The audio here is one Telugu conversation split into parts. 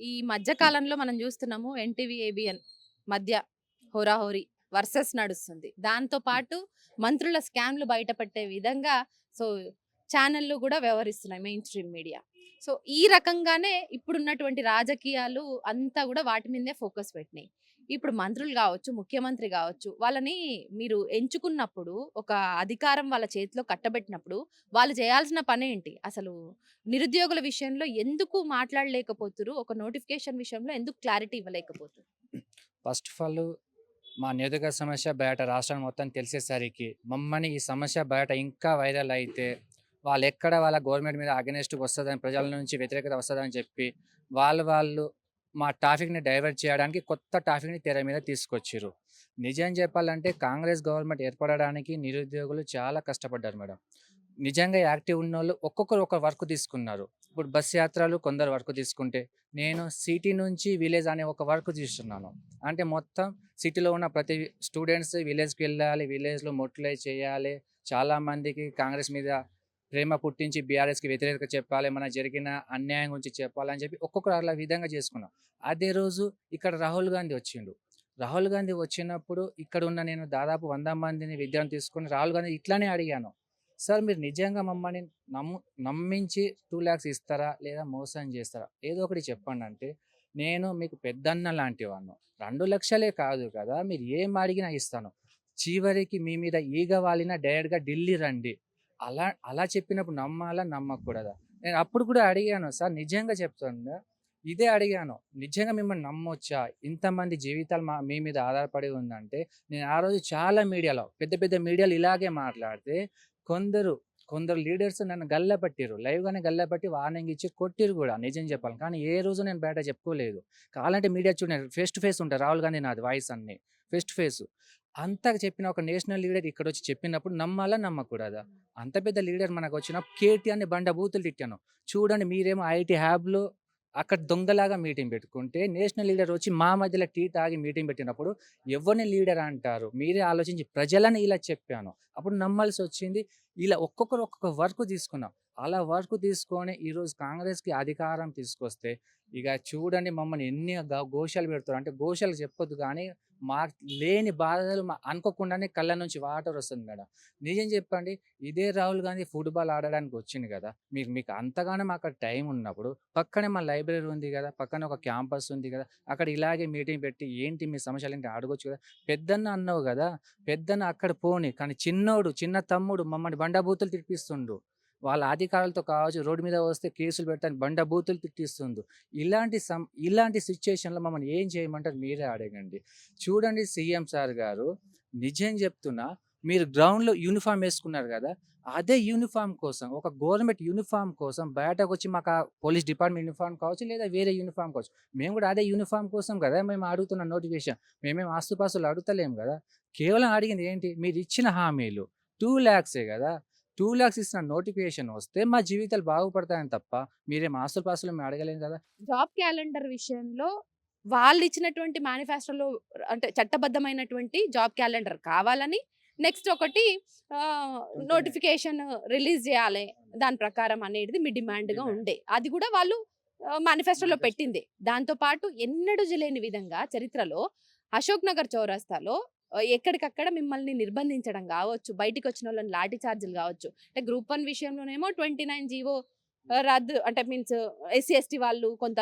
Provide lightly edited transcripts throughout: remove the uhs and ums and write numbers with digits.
ఈ మధ్య కాలంలో మనం చూస్తున్నాము ఎన్టీవీ, ఏబిఎన్ మధ్య హోరాహోరీ వర్సెస్ నడుస్తుంది. దాంతో పాటు మంత్రుల స్కామ్‌లు బయటపట్టే విధంగా సో, ఛానెల్‌లు గూడా వ్యవహరిస్తున్నాయి మెయిన్ స్ట్రీమ్ మీడియా. సో, ఈ రకంగానే ఇప్పుడున్నటువంటి రాజకీయాలు అంతా గూడా వాటి మీదనే ఫోకస్ పెట్టినాయి. ఇప్పుడు మంత్రులు గావచ్చు, ముఖ్యమంత్రి గావచ్చు, వాళ్ళని మీరు ఎంచుకున్నప్పుడు ఒక అధికారం వాళ్ళ చేతిలో కట్టబెట్టినప్పుడు వాళ్ళు చేయాల్సిన పనేంటి? అసలు నిరుద్యోగుల విషయంలో ఎందుకు మాట్లాడలేకపోతుర్రు? ఒక నోటిఫికేషన్ విషయంలో ఎందుకు క్లారిటీ ఇవ్వలేకపోతుర్రు? ఫస్ట్ ఆఫ్ ఆల్ మా నిరుద్యోగ సమస్య బయట రాష్ట్రం మొత్తం తెలిసేసరికి మమ్మల్ని ఈ సమస్య బయట ఇంకా వైరల్ అయితే వాళ్ళెక్కడ వాళ్ళ గవర్నమెంట్ మీద అగెనిస్ట్‌గా వస్తదని ప్రజల నుంచి వ్యతిరేకత వస్తదని చెప్పి వాళ్ళు మా టాపిక్‌ని డైవర్ట్ చేయడానికి కొత్త టాపిక్‌ని తెర మీద తీసుకొచ్చిర్రు. నిజం చెప్పాలంటే కాంగ్రెస్ గవర్నమెంట్ ఏర్పడడానికి నిరుద్యోగులు చాలా కష్టపడ్డారు మేడం. నిజంగా యాక్టివ్ ఉన్నోళ్ళు ఒక్కొక్కరు ఒక వర్క్ తీసుకున్నారు. ఇప్పుడు బస్ యాత్రలు కొందరు వర్క్ తీసుకుంటే, నేను సిటీ నుంచి విలేజ్ అనే ఒక వర్క్ తీస్తున్నాను. అంటే మొత్తం సిటీలో ఉన్న ప్రతి స్టూడెంట్స్ విలేజ్‌కి వెళ్ళాలి. విలేజ్‌లో మొటిలై చేయాలి. చాలామందికి కాంగ్రెస్ మీద ప్రేమ పుట్టించి బీఆర్ఎస్‌కి వ్యతిరేకత చెప్పాలి. మనకు జరిగిన అన్యాయం గురించి చెప్పాలని చెప్పి ఒక్కొక్కరు అలా విధంగా చేసుకున్నాం. అదే రోజు ఇక్కడ రాహుల్ గాంధీ వచ్చిండు. రాహుల్ గాంధీ వచ్చినప్పుడు ఇక్కడున్న నేను దాదాపు 100 మందిని విద్యార్థులను తీసుకొని రాహుల్ గాంధీ ఇట్లనే అడిగాను. సార్ మీరు నిజంగా మమ్మల్ని నమ్ము నమ్మించి 2,00,000 ఇస్తారా? లేదా మోసం చేస్తారా? ఏదో ఒకటి చెప్పండంటే, నేను మీకు పెద్దన్న లాంటివాడిని. 2,00,000 కాదు కదా! మీరు ఏం అడిగినా ఇస్తాను. చివరికి మీ మీద ఈగ వాలినా డైరెక్ట్‌గా ఢిల్లీ రండి. అలా అలా చెప్పినప్పుడు నమ్మాలా? నమ్మకూడదా? నేను అప్పుడు కూడా అడిగాను. సార్ నిజంగా చెప్తున్నా. ఇదే అడిగాను. నిజంగా మిమ్మల్ని నమ్మొచ్చా? ఇంతమంది జీవితాలు మీ మీద ఆధారపడి ఉందంటే, నేను ఆ రోజు చాలా మీడియాలో పెద్ద పెద్ద మీడియాలు ఇలాగే మాట్లాడితే కొందరు, కొందరు లీడర్స్ నన్ను గల్లబట్టిర్రు. లైవ్‌గానే గల్లబట్టి వార్నింగ్ ఇచ్చి కొట్టిర్రు గూడా నిజం జెప్పాలి. కానీ ఏ రోజు నేను బయట చెప్పుకోలేదు. కావాలంటే మీడియా చూడండి ఫేస్ టు ఫేస్ ఉంటారు. రాహుల్ గాంధీ నాది వాయిస్ అన్నీ. Face to face. అంతగా చెప్పిన ఒక నేషనల్ లీడర్ ఇక్కడొచ్చి చెప్పినప్పుడు నమ్మాలా? నమ్మకూడదా? అంత పెద్ద లీడర్ మనకొచ్చిన కేటీఆర్‌ని బండబూతులు తిట్టాను. చూడండి మీరేమో ఐటీ హ్యాబ్‌లో అక్కడ దొంగలాగా మీటింగ్ పెట్టుకుంటే, నేషనల్ లీడర్ వచ్చి మా మధ్యలో టీ తాగి మీటింగ్ పెట్టినప్పుడు ఎవరిని లీడర్ అంటారు? మీరే ఆలోచించి ప్రజలని ఇలా చెప్పాను. అప్పుడు నమ్మాల్సొచ్చింది. ఇలా ఒక్కొక్కరు ఒక్కొక్క వర్క్ తీసుకున్నాం. అలా వర్క్ తీసుకొని ఈరోజు కాంగ్రెస్‌కి అధికారం తీసుకొస్తే, ఇగ చూడండి మమ్మల్ని ఎన్ని ఘోషాలు పెడతారు. అంటే ఘోషాలు చెప్పొద్దు గానీ, మాకు లేని బాధలు అనుకోకుండానే కళ్ళ నుంచి వాటర్ వస్తుంది మేడం. నిజం చెప్పండి. ఇదే రాహుల్ గాంధీ ఫుట్‌బాల్ ఆడడానికి వచ్చిండు గదా! మీకు అంతగానం అక్కడ టైం ఉన్నప్పుడు, పక్కనే మా లైబ్రరీ ఉంది గదా! పక్కన ఒక క్యాంపస్ ఉంది గదా! అక్కడ ఇలాగే మీటింగ్ పెట్టి ఏంటి మీ సమస్యలేంటి అడగొచ్చు గదా! పెద్దన్న అన్నావు గదా! పెద్దన్న అక్కడ పోనీ. కానీ చిన్నోడు, చిన్న తమ్ముడు మమ్మల్ని బండబూతులు తిట్టిస్తుండు. వాళ్ళ అధికారులతో కావచ్చు, రోడ్డు మీద వస్తే కేసులు పెట్టని బండబూతులు తిట్టిస్తుండు. ఇలాంటి సిట్యుయేషన్‌లో మమ్మల్ని ఏం చేయమంటారు మీరే అడగండి. చూడండి సీఎం సార్ గారు, నిజం చెప్తున్నా మీరు గ్రౌండ్‌లో యూనిఫార్మ్ ఏసుకున్నారు గదా! అదే యూనిఫార్మ్ కోసం ఒక గవర్నమెంట్ యూనిఫార్మ్ కోసం బయటకొచ్చి మాకా పోలీస్ డిపార్ట్‌మెంట్ యూనిఫార్మ్ కావచ్చు, లేదా వేరే యూనిఫార్మ్ కావచ్చు. మేము గూడా అదే యూనిఫార్మ్ కోసం గదా! మేము అడుగుతున్న నోటిఫికేషన్. మేమేం ఆస్తుపాస్తులు అడుగుతలేము గదా! కేవలం అడిగింది ఏంటి? మీరిచ్చిన హామీలు 2,00,000 గదా! 2,00,000 ఇస్తున్న నోటిఫికేషన్ వస్తే మా జీవితాలు బాగుపడతాయని తప్ప, మీరేం ఆస్తుపాస్తులు మేము అడగలేం గదా! జాబ్ క్యాలెండర్ విషయంలో వాళ్ళిచ్చినటువంటి మేనిఫెస్టోలో అంటే చట్టబద్ధమైనటువంటి జాబ్ క్యాలెండర్ కావాలని నెక్స్ట్ ఒకటి ఆహ్, ఉంటేనే నోటిఫికేషన్ రిలీజ్ జేయాలి. దాని ప్రకారం అనేది మీ డిమాండ్‌గా డిమాండ్. ఉండే. అది గూడా వాళ్ళు మేనిఫెస్టోలో మేనిఫెస్టో. పెట్టిందే. దాంతో పాటు ఎన్నడూ లేని విధంగా చరిత్రలో అశోక్ నగర్ చౌరస్తాలో ఎక్కడికక్కడ మిమ్మల్ని నిర్బంధించడం గావచ్చు, బయటికొచ్చినోళ్ళని లాఠీ చార్జ్‌లు గావచ్చు. అంటే గ్రూప్ 1 విషయంలోనేమో 29 జీవో రద్దు అంటే మీన్స్ ఎస్సీ, ఎస్టీ వాళ్ళు కొంత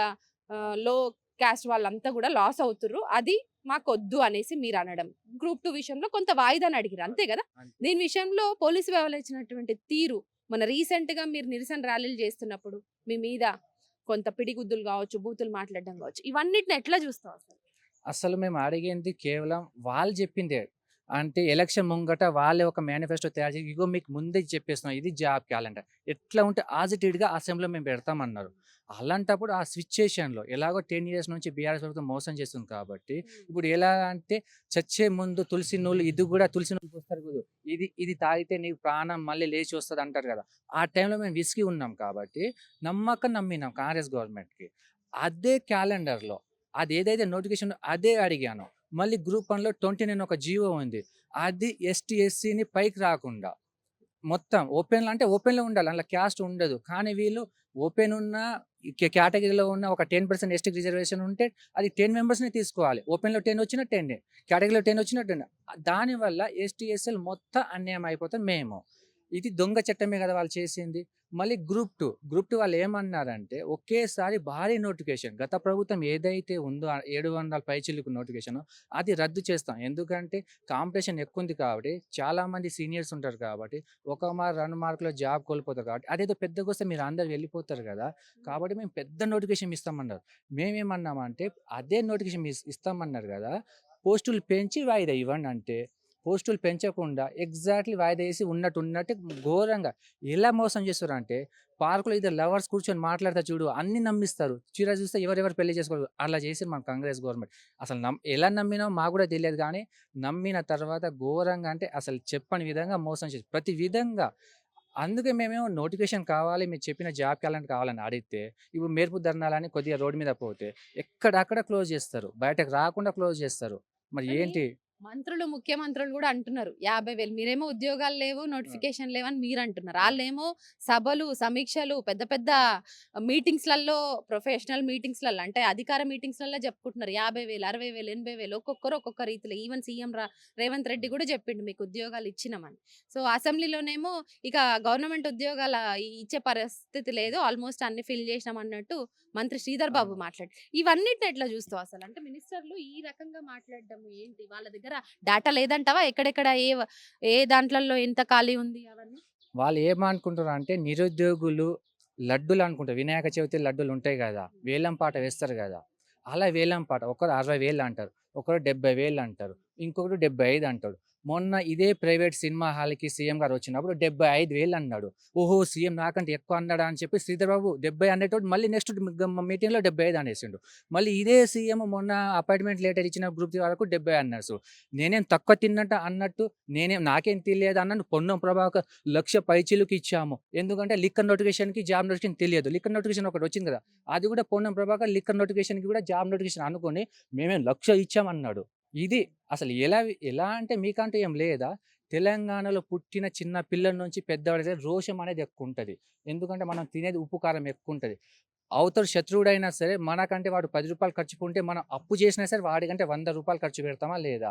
లో క్యాస్ట్ వాళ్ళంతా గూడా లాస్ అవుతుర్రు. అది మాకొద్దు అనేసి మీరనడం. గ్రూప్ 2 విషయంలో కొంత వాయిదాని అడిగిర్రు. అంతే గదా! అంతే. దీని విషయంలో పోలీసు వ్యవహరించినటువంటి తీరు మొన్న రీసెంట్‌గా మీరు నిరసన ర్యాలీలు చేస్తున్నప్పుడు మీ మీద కొంత పిడిగుద్దులు గావచ్చు, బూతులు మాట్లాడడం గావచ్చు. ఇవన్నిటిని ఎట్లా జూస్తావు అసలు? అసలు మేము అడిగింది కేవలం వాళ్ళు జెప్పిందే. అంటే ఎలక్షన్ ముంగట వాళ్ళే ఒక మేనిఫెస్టో తయారు చేసి, ఇగో మీకు ముందే చెప్పేస్తున్నాం. ఇది జాబ్ క్యాలెండర్. ఎట్లా ఉంటే యాజ్ ఇట్ ఈస్‌గా అసెంబ్లీలో మేము పెడతామన్నారు. అలాంటప్పుడు ఆ సిట్యుయేషన్‌లో ఎలాగో 10 ఇయర్స్ నుంచి బీఆర్ఎస్ ప్రభుత్వం మోసం చేస్తుంది కాబట్టి, ఇప్పుడు ఎలా అంటే చచ్చే ముందు తులసి నూలు ఇది గూడా తులసి నూలు పోస్తారు చూడు. ఇది తాగితే నీకు ప్రాణం మళ్ళీ లేచి వస్తదంటారు గదా! ఆ టైంలో మేము విసిగి ఉన్నాం కాబట్టి, నమ్మినాం కాంగ్రెస్ గవర్నమెంట్‌కి. అదే క్యాలెండర్‌లో అదేదైతే నోటిఫికేషన్ అదే అడిగాను. మళ్ళీ గ్రూప్ 1లో 29 ఒక జీవో ఉంది. అది ఎస్టీ, ఎస్సీని పైకి రాకుండా మొత్తం ఓపెన్‌లో అంటే ఓపెన్‌లో ఉండాలి. అందులో క్యాస్ట్ ఉండదు. కానీ వీళ్ళు ఓపెన్ ఉన్నా కేటగిరీలో ఉన్న ఒక 10% ఎస్టీ రిజర్వేషన్ ఉంటే అది 10 మెంబర్స్‌ని తీసుకోవాలి. ఓపెన్‌లో 10 వచ్చినా 10 కేటగిరీలో 10 వచ్చినా 10. దానివల్ల ఎస్టీ, ఎస్సీలు మొత్తం అన్యాయం అయిపోతాం మేము. ఇది దొంగ చట్టమే కదా వాళ్ళు చేసింది. మళ్ళీ గ్రూప్ 2 వాళ్ళు ఏమన్నారంటే ఒకేసారి భారీ నోటిఫికేషన్ గత ప్రభుత్వం ఏదైతే ఉందో 700 పైచిలుకు నోటిఫికేషన్ అది రద్దు చేస్తాం. ఎందుకంటే కాంపిటీషన్ ఎక్కువుంది కాబట్టి చాలామంది సీనియర్స్ ఉంటారు కాబట్టి 1 మార్క్ 2 మార్కులో జాబ్ కోల్పోతారు కాబట్టి అదేదో పెద్దగొస్తే మీరు అందరూ వెళ్ళిపోతారు కదా! కాబట్టి మేము పెద్ద నోటిఫికేషన్ ఇస్తామన్నారు. మేమేమన్నామంటే అదే నోటిఫికేషన్ ఇస్తామన్నారు కదా! పోస్టులు పెంచి వాయిదా ఇవ్వండి అంటే పోస్టులు పెంచకుండా ఎగ్జాక్ట్‌లీ వాయిదా వేసి ఉన్నట్టు ఘోరంగా ఎలా మోసం చేస్తారంటే పార్కులో ఇద్దరు లవర్స్ కూర్చొని మాట్లాడతా చూడు అన్నీ నమ్మిస్తారు. తీరా చూస్తే ఎవరెవరు పెళ్లి చేసుకోరు. అలా చేసిర్రు మన కాంగ్రెస్ గవర్నమెంట్. అసలు ఎలా నమ్మినామో మాకు కూడా తెలియదు కానీ నమ్మిన తర్వాత ఘోరంగా అంటే అసలు చెప్పని విధంగా మోసం చేసి ప్రతి విధంగా అందుకే మేమేమో నోటిఫికేషన్ కావాలి మీరు చెప్పిన జాబ్ క్యాలెండర్ కావాలని అడిగితే ఇప్పుడు మేర్పు ధర్నాలని కొద్దిగా రోడ్డు మీద పోతే ఎక్కడక్కడ క్లోజ్ చేస్తారు. బయటకు రాకుండా క్లోజ్ చేస్తారు. మరి కానీ ఏంటి? మంత్రులు, ముఖ్యమంత్రులు గూడా అంటున్నారు. 50,000 మీరేమో ఉద్యోగాలు లేవు, నోటిఫికేషన్ లేవని మీరంటున్నారు. ఆళ్ళేమో సభలు, సమీక్షలు, పెద్ద పెద్ద మీటింగ్స్‌లల్లో ప్రొఫెషనల్ మీటింగ్స్‌లల్లో అంటే అధికార మీటింగ్స్‌లల్లో చెప్పుకుంటున్నారు. 50,000, 60,000, 80,000 ఒక్కొక్కరు ఒక్కొక్క రీతిలో. ఈవెన్ సీఎం రేవంత్ రెడ్డి గూడా చెప్పిండు మీకు ఉద్యోగాలు ఇచ్చినామని. సో, అసెంబ్లీలోనేమో ఇక గవర్నమెంట్ ఉద్యోగాల ఇచ్చే పరిస్థితి లేదు. ఆల్మోస్ట్ అన్ని ఫిల్ చేసినాం అన్నట్టు మంత్రి శ్రీధర్ బాబు మాట్లాడారు. ఇవన్నిటిని ఎట్లా చూస్తావు అసలు? అంటే మినిస్టర్లు ఈ రకంగా మాట్లాడడం ఏంటి? వాళ్ళ దగ్గర డాటా లేదంటావా? ఎక్కడెక్కడ ఏ దాంట్లల్లో ఎంత ఖాళీ ఉంది అవన్నీ? వాళ్ళు ఏమనుకుంటారంటే నిరుద్యోగులు లడ్డూలు అనుకుంటారు. వినాయక చవితి లడ్డూలు ఉంటాయి గదా! వేలం పాట వేస్తారు గదా! అలా వేలం పాట. ఒకరు 60,000 అంటారు. ఒకరు 70,000 అంటారు. ఇంకొకడు 75 అంటాడు. మొన్న ఇదే ప్రైవేట్ సినిమా హాల్‌కి సీఎం గారు వచ్చినప్పుడు 75,000 అన్నాడు. ఓహో! సీఎం నాకంటే ఎక్కువ అన్నాడా అని చెప్పి శ్రీధర్ బాబు 70 అనేటోడు మళ్ళీ నెక్స్ట్ మీటింగ్‌లో 75 అనేసిండు. మళ్ళీ ఇదే సీఎం మొన్న అపాయింట్‌మెంట్ లెటర్ ఇచ్చిన గ్రూప్ 3 వరకు 70 అన్నారు. సో, నేనేం తక్కువ తిన్నట అన్నట్టు నాకేం తెలియదు అన్నట్టు పొన్నం ప్రభాకర్ 1,00,000 పైచిలుకు ఇచ్చాము. ఎందుకంటే లిక్కర్ నోటిఫికేషన్‌కి, జాబ్ నోటిఫికేషన్ తెలియదు. లిక్కర్ నోటిఫికేషన్ ఒకటి వచ్చింది కదా! అది కూడా పొన్నం ప్రభాకర్ లిక్కర్ నోటిఫికేషన్‌కి కూడా జాబ్ నోటిఫికేషన్ అనుకోని మేమేం 1,00,000 ఇచ్చామన్నాడు. ఇది అసలు ఎలా అంటే మీకంటూ ఏం లేదా? తెలంగాణలో పుట్టిన చిన్న పిల్లల నుంచి పెద్దవాడి దగ్గర రోషం అనేది ఎక్కువుంటది. ఎందుకంటే మనం తినేది ఉప్పు, కారం ఎక్కువుంటది. అవతల శత్రువుడైనా సరే మనకంటే వాడు రూ. 10 ఖర్చుకుంటే మనం అప్పు చేసినా సరే వాడికంటే రూ. 100 ఖర్చు పెడతామా లేదా?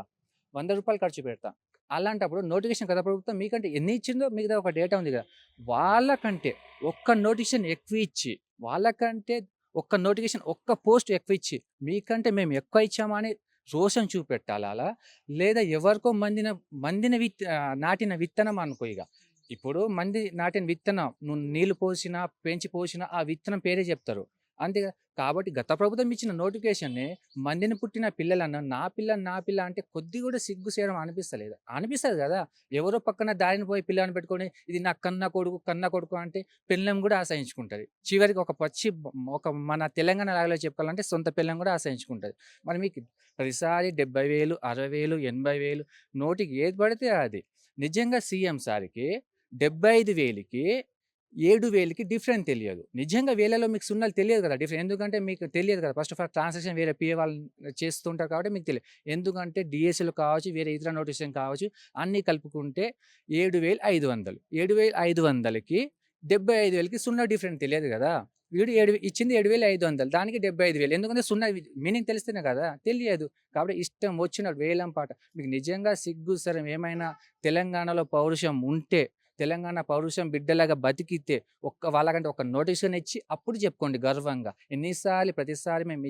రూ. 100 ఖర్చు పెడతాం. అలాంటప్పుడు నోటిఫికేషన్ గత ప్రభుత్వం మీకంటే ఎన్ని ఇచ్చిందో మీకు దగ్గర ఒక డేటా ఉంది కదా! వాళ్ళకంటే ఒక్క నోటిఫికేషన్ ఎక్కువ ఇచ్చి, వాళ్ళకంటే ఒక్క నోటిఫికేషన్ ఒక్క పోస్ట్ ఎక్కువ ఇచ్చి, మీకంటే మేము ఎక్కువ ఇచ్చామా అని రోషం చూపెట్టాలా అలా? లేదా ఎవరికో నాటిన విత్తనం అనుకో ఇగ. ఇప్పుడు మంది నాటిన విత్తనం నువ్వు నీళ్లు పోసినా, పెంచి పోసినా ఆ విత్తనం పేరే చెప్తారు. అంతే కదా! కాబట్టి గత ప్రభుత్వం ఇచ్చిన నోటిఫికేషన్‌ని మందిని పుట్టిన పిల్లలను నా పిల్ల అంటే కొద్దిగా కూడా సిగ్గు శరం అనిపిస్తలేదా? అనిపిస్తది కదా! ఎవరో పక్కన దారిన పోయి పిల్లని పెట్టుకొని ఇది నా కన్న కొడుకు అంటే పెళ్ళాం కూడా అసహించుకుంటది. చివరికి ఒక మన తెలంగాణ లాగాలో చెప్పాలంటే సొంత పెళ్ళాం కూడా అసహించుకుంటది. మరి మీకు ప్రతిసారి 70,000, 60,000, 80,000 నోటికి ఏది పడితే అది. నిజంగా సీఎం సార్‌కి 75,000కి 7,000కి డిఫరెంట్ తెలియదు. నిజంగా వేలలో మీకు సున్నాలు తెలియదు కదా! ఎందుకంటే మీకు తెలియదు కదా! ఫస్ట్ ఆఫ్ ఆల్ ట్రాన్సాక్షన్ వేరే పిఏ వాళ్ళు చేస్తుంటారు కాబట్టి మీకు తెలియదు. ఎందుకంటే డీఎస్‌లు కావచ్చు, వేరే ఇతర నోటిఫికేషన్ కావచ్చు అన్నీ కలుపుకుంటే 7,500. 7,500కి 75,000కి సున్నా డిఫరెంట్ తెలియదు కదా! వీడు ఇచ్చింది 7,500 దానికి 75,000 ఎందుకంటే సున్నా మీనింగ్ తెలిస్తేనే కదా! తెలియదు. కాబట్టి ఇష్టం వచ్చినట్టు వేలం పాట. మీకు నిజంగా సిగ్గు, శరం ఏమైనా తెలంగాణలో పౌరుషం ఉంటే తెలంగాణ పౌరుషం బిడ్డలాగా బతికితే వాళ్ళకంటే ఒక నోటిఫికేషన్ ఇచ్చి అప్పుడు చెప్పుకోండి గర్వంగా. ప్రతిసారి మేము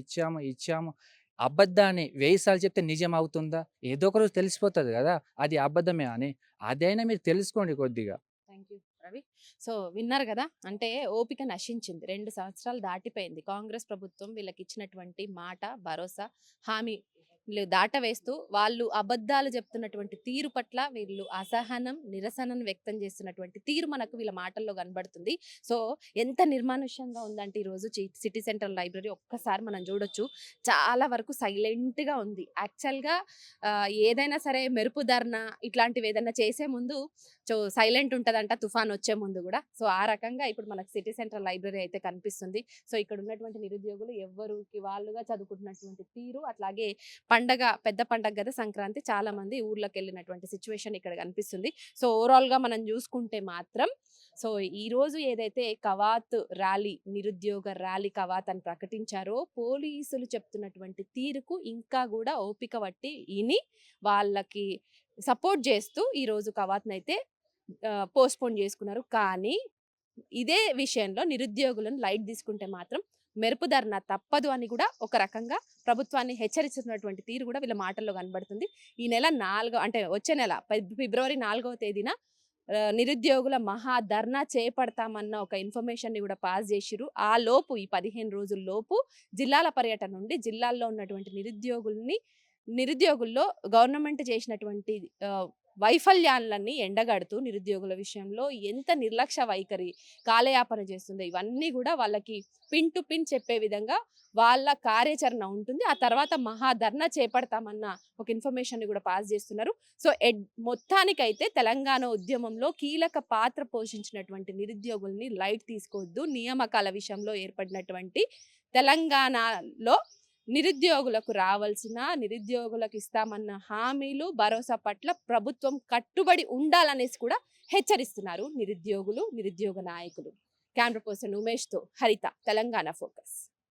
ఇచ్చాము. అబద్ధాన్ని 1000 సార్లు చెప్తే నిజం అవుతుందా? ఏదో ఒక రోజు తెలిసిపోతది గదా! అది అబద్ధమే అని. అదైనా మీరు తెలుసుకోండి కొద్దిగా. Thank you Ravi. సో విన్నారు కదా, అంటే ఓపిక నశించింది. 2 సంవత్సరాలు దాటిపోయింది. కాంగ్రెస్ ప్రభుత్వం వీళ్ళకి ఇచ్చినటువంటి మాట, భరోసా, హామీ దాటవేస్తూ వాళ్ళు అబద్ధాలు చెప్తున్నటువంటి తీరు పట్ల వీళ్ళు అసహనం, నిరసనను వ్యక్తం చేస్తున్నటువంటి తీరు మనకు వీళ్ళ మాటల్లో కనబడుతుంది. సో ఎంత నిర్మానుష్యంగా ఉందంటే ఈరోజు సిటీ సెంట్రల్ లైబ్రరీ ఒక్కసారి మనం చూడొచ్చు. చాలా వరకు సైలెంట్గా ఉంది. యాక్చువల్గా ఏదైనా సరే మెరుపు ధర్నా ఇట్లాంటివి ఏదైనా చేసే ముందు సైలెంట్ ఉంటదంట తుఫాన్ వచ్చే ముందు కూడా. సో ఆ రకంగా ఇప్పుడు మనకు సిటీ సెంట్రల్ లైబ్రరీ అయితే కనిపిస్తుంది. సో ఇక్కడ ఉన్నటువంటి నిరుద్యోగులు ఎవరికి వాళ్ళుగా చదువుకుంటున్నటువంటి తీరు, అట్లాగే పండగ పెద్ద పండగ కదా సంక్రాంతి, చాలా మంది ఊర్లోకి వెళ్ళినటువంటి సిచ్యువేషన్ ఇక్కడ కనిపిస్తుంది. సో ఓవరాల్ గా మనం చూసుకుంటే మాత్రం సో ఈ రోజు ఏదైతే కవాత్ ర్యాలీ, నిరుద్యోగ ర్యాలీ కవాత్ అని ప్రకటించారో, పోలీసులు చెప్తున్నటువంటి తీరుకు ఇంకా కూడా ఓపిక పట్టి ఇని వాళ్ళకి సపోర్ట్ చేస్తూ ఈ రోజు కవాత్‌నైతే పోస్ట్‌పోన్ చేసుకున్నారు. కానీ ఇదే విషయంలో నిరుద్యోగులను లైట్ తీసుకుంటే మాత్రం మెరుపు ధర్న తప్పదు అని కూడా ఒక రకంగా ప్రభుత్వాన్ని హెచ్చరిస్తున్నటువంటి తీరు కూడా వీళ్ళ మాటల్లో కనబడుతుంది. ఈ నెల 4 అంటే వచ్చే నెల ఫిబ్రవరి 4వ తేదీన నిరుద్యోగుల మహా ధర్నా చేపడతామన్న ఒక ఇన్ఫర్మేషన్‌ని కూడా పాస్ చేసిర్రు. ఆ లోపు ఈ 15 రోజుల లోపు జిల్లాల పర్యటన నుండి జిల్లాల్లో ఉన్నటువంటి నిరుద్యోగుల్లో గవర్నమెంట్ చేసినటువంటి వైఫల్యాలన్నీ ఎండగడుతూ నిరుద్యోగుల విషయంలో ఎంత నిర్లక్ష్య వైఖరి, కాలయాపన చేస్తుందో ఇవన్నీ కూడా వాళ్ళకి పిన్ టు పిన్ చెప్పే విధంగా వాళ్ళ కార్యాచరణ ఉంటుంది. ఆ తర్వాత మహాధర్నా చేపడతామన్న ఒక ఇన్ఫర్మేషన్‌ని కూడా పాస్ చేస్తున్నారు. సో మొత్తానికైతే తెలంగాణ ఉద్యమంలో కీలక పాత్ర పోషించినటువంటి నిరుద్యోగుల్ని లైట్ తీసుకోవద్దు. నియామకాల విషయంలో ఏర్పడినటువంటి తెలంగాణలో నిరుద్యోగులకు ఇస్తామన్న హామీలు, భరోసా పట్ల ప్రభుత్వం కట్టుబడి ఉండాలనేసి కూడా హెచ్చరిస్తున్నారు నిరుద్యోగులు, నిరుద్యోగ నాయకులు. కెమెరా పర్సన్ ఉమేష్‌తో హరిత, తెలంగాణ ఫోకస్.